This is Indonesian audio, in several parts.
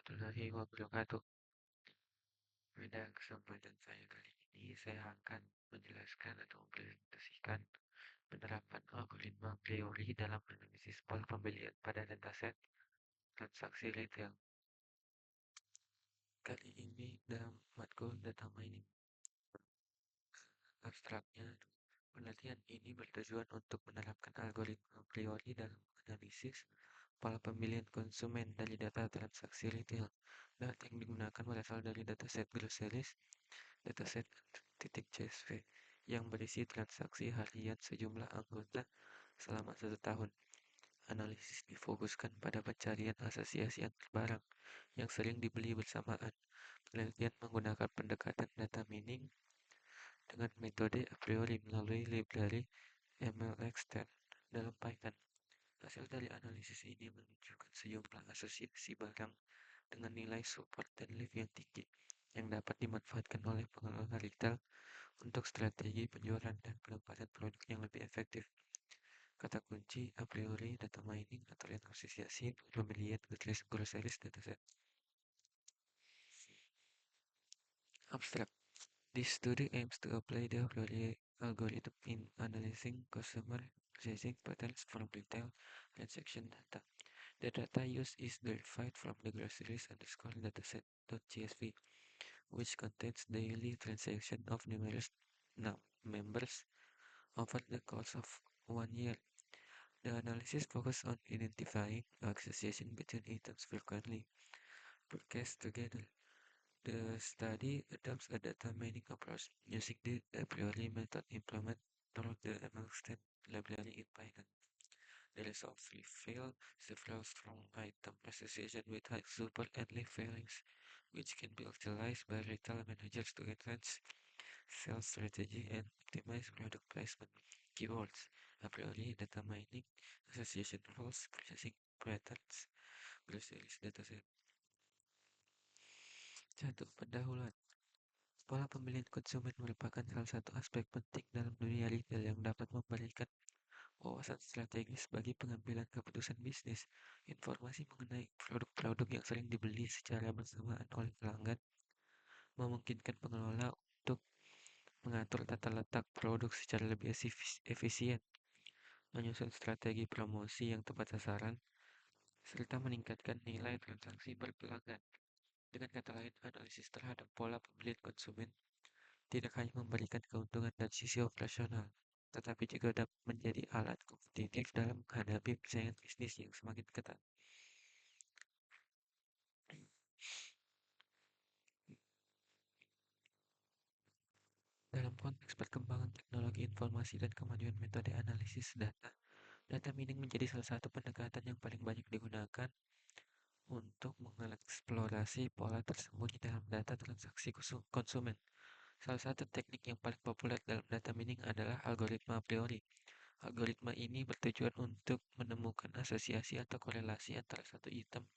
warahmatullahi wabarakatuh. Pada kesempatan saya kali ini, saya akan menjelaskan atau mempresentasikan penerapan algoritma priori dalam analisis pola pembelian pada dataset transaksi retail. Kali ini dalam matkul data mining. Abstraknya, penelitian ini bertujuan untuk menerapkan algoritma priori dalam analisis pola pembelian konsumen dari data transaksi retail. Data yang digunakan berasal dari dataset groceries, dataset .csv yang berisi transaksi harian sejumlah anggota selama 1 tahun. Analisis difokuskan pada pencarian asosiasi antar barang yang sering dibeli bersamaan. Penelitian menggunakan pendekatan data mining dengan metode a priori melalui library MLextend dalam Python. Hasil dari analisis ini menunjukkan sejumlah asosiasi barang dengan nilai support dan lift yang tinggi yang dapat dimanfaatkan oleh pengelola retail untuk strategi penjualan dan penempatan produk yang lebih efektif. Kata kunci a priori data mining atau asosiasi pembelian groceries dataset. Abstract. This study aims to apply the a priori algorithm in analyzing customer purchasing patterns from retail transaction data. The data used is derived from the groceries underscore dataset.csv, which contains daily transaction of numerous members over the course of 1 year. The analysis focuses on identifying association between items frequently purchased together. The study adopts a data mining approach using the a priori method implemented through the MLStep library in Python. The results reveal several strong item association with high super and leaf values, which can be utilized by retail managers to enhance sales strategy and optimize product placement. Keywords: a priori data mining, association rules, purchasing patterns, groceries dataset. 1. Pendahuluan. Pola pembelian konsumen merupakan salah satu aspek penting dalam dunia retail yang dapat memberikan wawasan strategis bagi pengambilan keputusan bisnis. Informasi mengenai produk-produk yang sering dibeli secara bersamaan oleh pelanggan memungkinkan pengelola untuk mengatur tata letak produk secara lebih efisien, menyusun strategi promosi yang tepat sasaran, serta meningkatkan nilai transaksi berpelanggan. Dengan kata lain, analisis terhadap pola pembelian konsumen tidak hanya memberikan keuntungan dari sisi operasional, tetapi juga dapat menjadi alat kompetitif dalam menghadapi persaingan bisnis yang semakin ketat. Dalam konteks perkembangan teknologi informasi dan kemajuan metode analisis data, data mining menjadi salah satu pendekatan yang paling banyak digunakan untuk mengeksplorasi pola tersembunyi dalam data transaksi konsumen. Salah satu teknik yang paling populer dalam data mining adalah algoritma a priori. Algoritma ini bertujuan untuk menemukan asosiasi atau korelasi antara satu item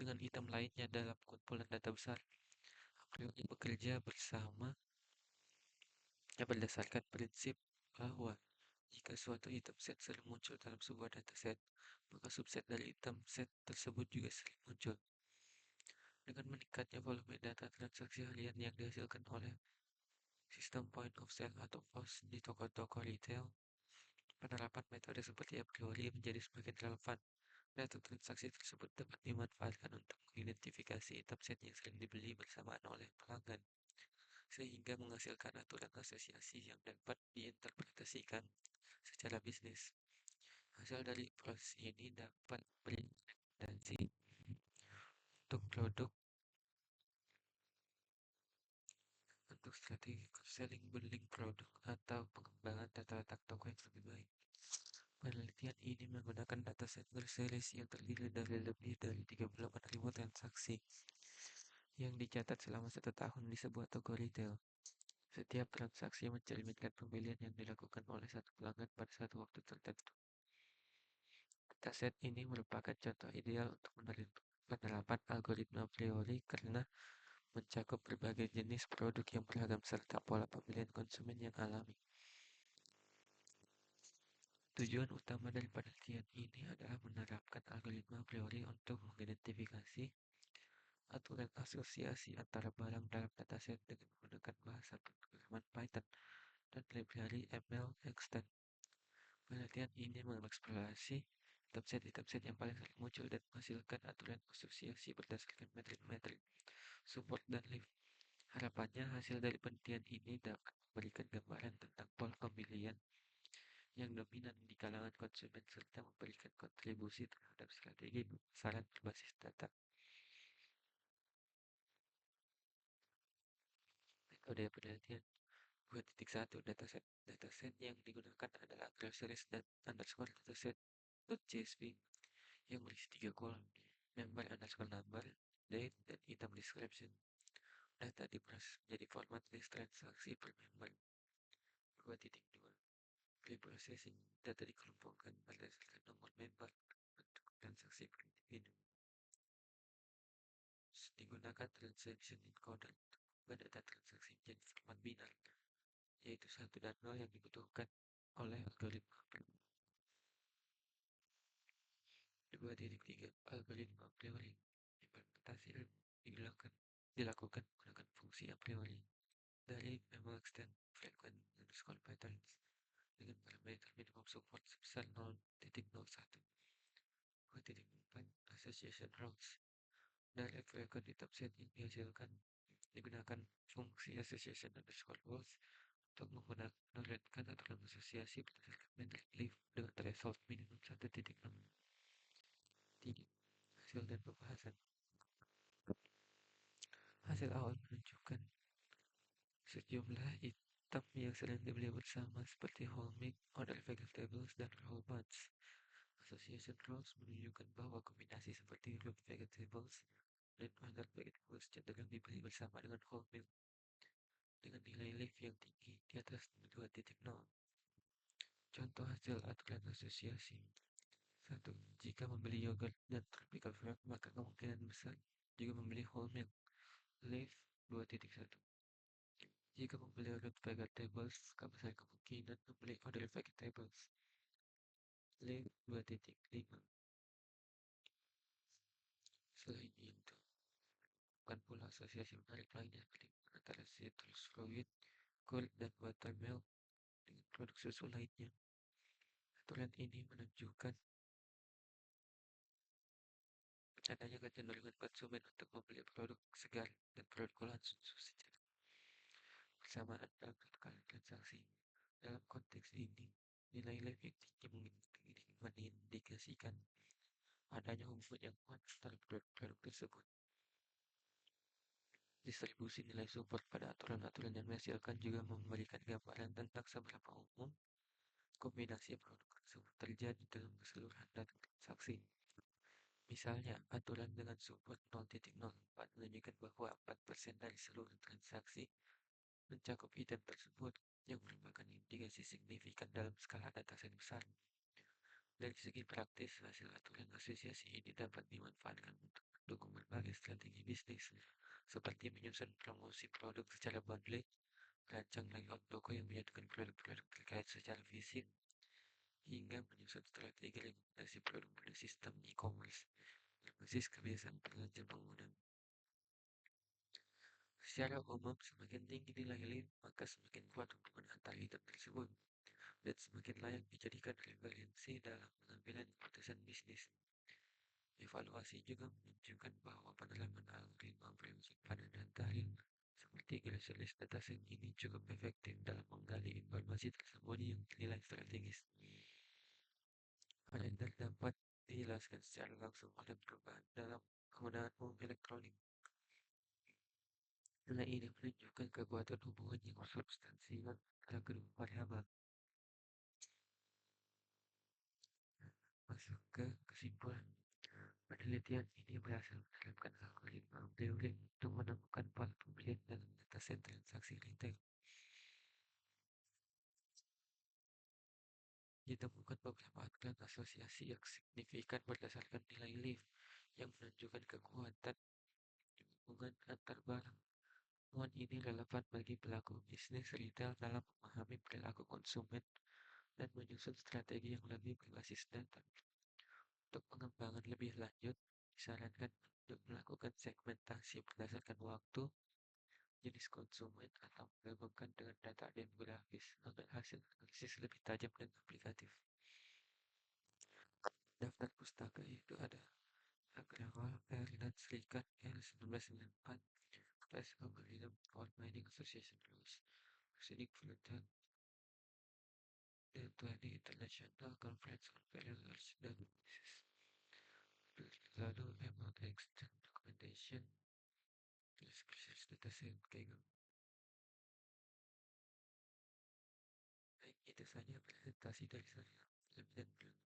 dengan item lainnya dalam kumpulan data besar. A priori bekerja bersama berdasarkan prinsip bahwa jika suatu item set sering muncul dalam sebuah dataset, maka subset dari item set tersebut juga sering muncul. Dengan meningkatnya volume data transaksi harian yang dihasilkan oleh sistem point of sale atau POS di toko-toko retail, penerapan metode seperti a priori menjadi semakin relevan. Data transaksi tersebut dapat dimanfaatkan untuk mengidentifikasi item set yang sering dibeli bersamaan oleh pelanggan, sehingga menghasilkan aturan asosiasi yang dapat diinterpretasikan secara bisnis. Hasil dari proses ini dapat beri rekomendasi untuk produk untuk strategi cross-selling, bundling produk, atau pengembangan data letak toko yang lebih baik. Penelitian ini menggunakan dataset groceries yang terdiri dari lebih dari 38.000 transaksi yang dicatat selama 1 tahun di sebuah toko retail. Setiap transaksi mencerminkan pembelian yang dilakukan oleh satu pelanggan pada satu waktu tertentu. Dataset ini merupakan contoh ideal untuk penerapan algoritma a priori karena mencakup berbagai jenis produk yang beragam serta pola pembelian konsumen yang alami. Tujuan utama dari penelitian ini adalah menerapkan algoritma a priori untuk mengidentifikasi aturan asosiasi antara barang dalam dataset dengan menggunakan bahasa pemrograman Python dan library ML Extend. Penelitian ini mengeksplorasi subset yang paling sering muncul dan menghasilkan aturan asosiasi berdasarkan metrik-metrik support dan lift. Harapannya, hasil dari penelitian ini dapat memberikan gambaran tentang pola pemilihan yang dominan di kalangan konsumen serta memberikan kontribusi terhadap strategi pemasaran berbasis data. Metode penelitian 2.1 dataset yang digunakan adalah groceries dan underscore dataset.csv yang berisi 3 kolom, member underscore number, date, dan item description. Data diproses menjadi format list transaksi per member. 2.2 Preprocessing data dikelompokkan berdasarkan nomor member bentuk transaksi per individu. Digunakan transaction encoder untuk mengubah data transaksi menjadi format binar, yaitu 1 dan 0 yang dibutuhkan oleh algoritma. 2.3 Algoritma a priori. Implementasi dilakukan menggunakan fungsi a priori dari memang extend frequent underscore patterns dengan parameter minimum support sebesar 0.01. 2.4 Association rules. Dari frequent subset yang dihasilkan digunakan fungsi association underscore rules untuk menurunkan aturan asosiasi berdasarkan metrik lift dengan threshold minimum 1.6. 3. Hasil dan pembahasan. Hasil awal menunjukkan sejumlah item yang sering dibeli bersama seperti whole meat, other vegetables, dan raw buns. Association rules menunjukkan bahwa kombinasi seperti root vegetables dan other vegetables cenderung dibeli bersama dengan whole meat dengan nilai lift yang tinggi di atas 2.0. Contoh hasil aturan asosiasi. 1. Jika membeli yogurt dan tropical fruit, maka kemungkinan besar juga membeli whole milk. Lift 2.1. Jika membeli root vegetables, maka besar kemungkinan membeli other vegetables. Lift 2.5. Selain itu, bukan pula asosiasi menarik lainnya antara citrus fruit, curd, dan buttermilk dengan produk susu lainnya. Aturan ini menunjukkan adanya kecenderungan konsumen untuk membeli produk segar dan produk olahan susu secara bersamaan dalam satu kali transaksi. Dalam konteks ini, nilai lift yang tinggi mengindikasikan adanya hubungan yang kuat antara produk-produk tersebut. Distribusi nilai support pada aturan-aturan yang menghasilkan juga memberikan gambaran tentang seberapa umum kombinasi produk tersebut terjadi dalam keseluruhan data transaksi. Misalnya, aturan dengan support 0.04 menunjukkan bahwa 4% dari seluruh transaksi mencakup item tersebut, yang merupakan indikasi signifikan dalam skala dataset besar. Dari segi praktis, hasil aturan asosiasi ini dapat dimanfaatkan untuk mendukung berbagai strategi bisnis, seperti menyusun promosi produk secara bundling, merancang layout toko yang menyatukan produk-produk terkait secara fisik, hingga menyusun strategi rekomendasi produk pada sistem e-commerce berbasis kebiasaan belanja pengguna. Secara umum, semakin tinggi nilai lift, maka semakin kuat hubungan antar item tersebut, dan semakin layak dijadikan referensi dalam pengambilan keputusan bisnis. Evaluasi juga menunjukkan bahwa penerapan algoritma forensik pada data real seperti groceries dataset ini cukup efektif dalam menggali informasi tersebut yang dinilai strategis. Kalender dapat dijelaskan secara langsung oleh perubahan dalam penggunaan uang elektronik. Nilai ini menunjukkan kekuatan hubungan yang substansial antara kedua variabel. Masuk ke kesimpulan. Penelitian ini berhasil menerapkan algoritma teori untuk menemukan pola pembelian dalam dataset transaksi retail. Ditemukan beberapa aturan asosiasi yang signifikan berdasarkan nilai lift yang menunjukkan kekuatan hubungan antar barang. Temuan ini relevan bagi pelaku bisnis retail dalam memahami perilaku konsumen dan menyusun strategi yang lebih berbasis data. Untuk pengembangan lebih lanjut, Disarankan untuk melakukan segmentasi berdasarkan waktu, jenis konsumen, atau menggabungkan dengan data demografis agar hasil analisis lebih tajam dan aplikatif. Daftar pustaka itu ada Agrawa Airline Serikat Air 1994, Class Algorithm for Mining Association Rules, Proceeding Volunteer, dan 20 International Conference on Failures dan lalu Emerald Extent Documentation, Disclosure Dataset, kayak gitu. Baik, itu saja presentasi dari saya. Lebih dan kurang